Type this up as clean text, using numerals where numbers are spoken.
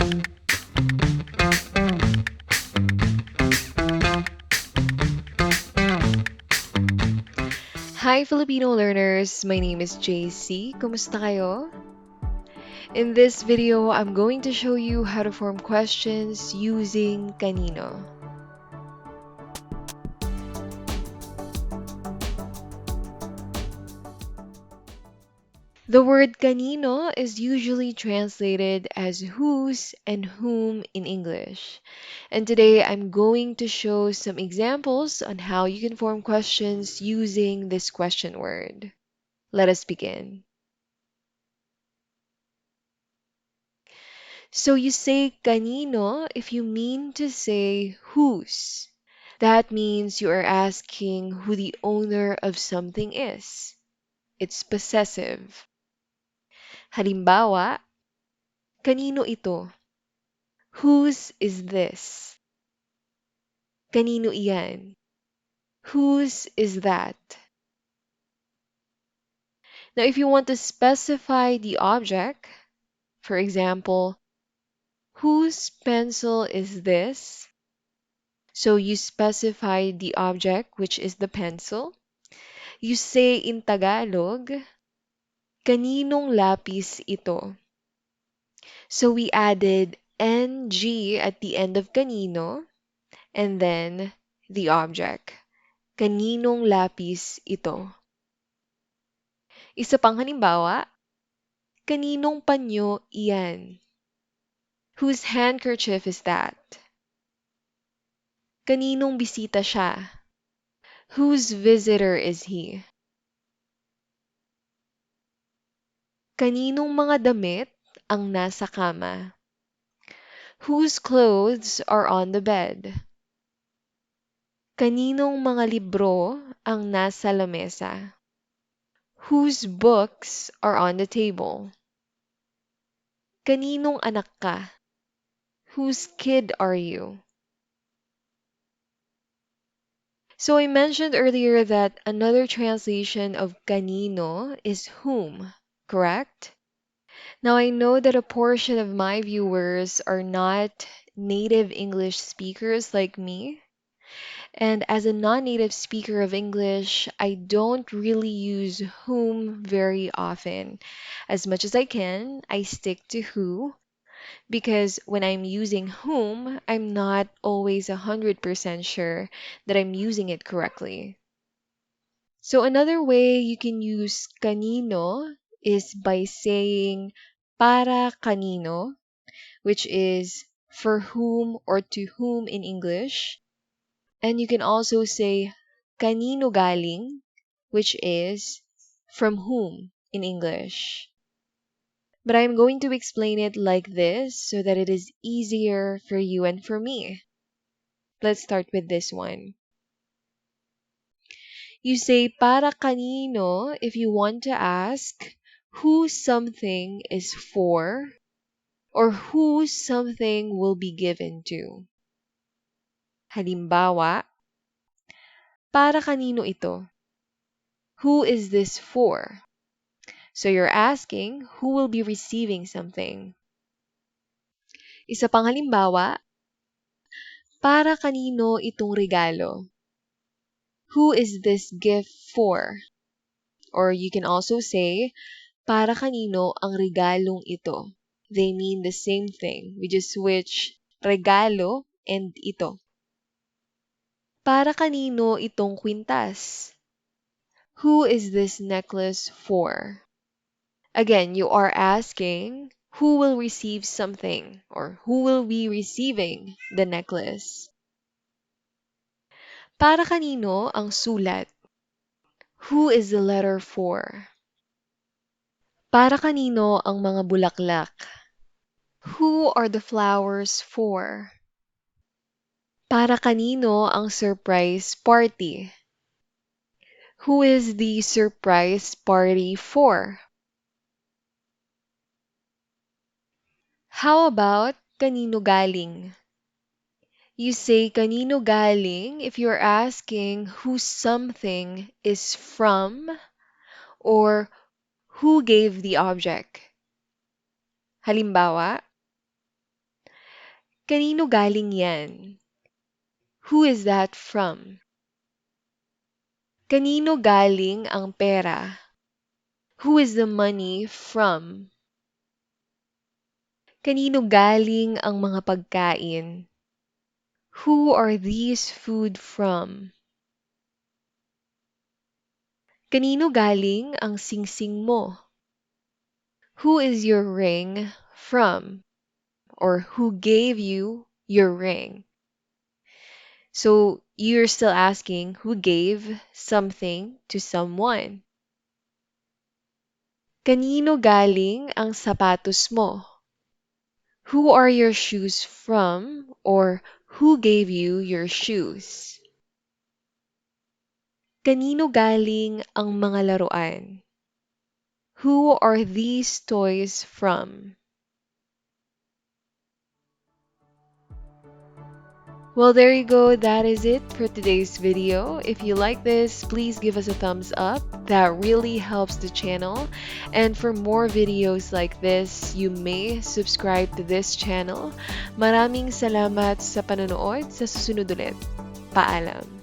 Hi Filipino learners, my name is JC. Kumusta kayo? In this video, I'm going to show you how to form questions using Kanino. The word kanino is usually translated as whose and whom in English. And today I'm going to show some examples on how you can form questions using this question word. Let us begin. So you say kanino if you mean to say whose. That means you are asking who the owner of something is. It's possessive. Halimbawa, kanino ito? Whose is this? Kanino iyan? Whose is that? Now, if you want to specify the object, for example, whose pencil is this? So you specify the object, which is the pencil. You say in Tagalog, kaninong lapis ito? So we added ng at the end of kanino and then the object. Kaninong lapis ito? Isa pang halimbawa, kaninong panyo iyan? Whose handkerchief is that? Kaninong bisita siya? Whose visitor is he? Kaninong mga damit ang nasa kama? Whose clothes are on the bed? Kaninong mga libro ang nasa lamesa? Whose books are on the table? Kaninong anak ka? Whose kid are you? So I mentioned earlier that another translation of kanino is whom, correct? Now I know that a portion of my viewers are not native English speakers like me. And as a non-native speaker of English, I don't really use whom very often. As much as I can, I stick to who because when I'm using whom, I'm not always 100% sure that I'm using it correctly. So another way you can use kanino is by saying para kanino, which is for whom or to whom in English. And you can also say kanino galing, which is from whom in English. But I'm going to explain it like this so that it is easier for you and for me. Let's start with this one. You say para kanino if you want to ask who something is for or who something will be given to. Halimbawa, para kanino ito? Who is this for? So you're asking who will be receiving something. Isa pang halimbawa, para kanino itong regalo? Who is this gift for? Or you can also say, para kanino ang regalong ito? They mean the same thing. We just switch regalo and ito. Para kanino itong kwintas? Who is this necklace for? Again, you are asking who will receive something or who will be receiving the necklace. Para kanino ang sulat? Who is the letter for? Para kanino ang mga bulaklak? Who are the flowers for? Para kanino ang surprise party? Who is the surprise party for? How about kanino galing? You say kanino galing if you're asking who something is from or who gave the object. Halimbawa, Kanino galing yan? Who is that from? Kanino galing ang pera? Who is the money from? Kanino galing ang mga pagkain? Who are these food from? Kanino galing ang singsing mo? Who is your ring from? Or who gave you your ring? So you're still asking who gave something to someone. Kanino galing ang sapatos mo? Who are your shoes from? Or who gave you your shoes? Kanino galing ang mga laruan? Who are these toys from? Well, there you go. That is it for today's video. If you like this, please give us a thumbs up. That really helps the channel. And for more videos like this, you may subscribe to this channel. Maraming salamat sa panonood. Sa susunod ulit. Paalam.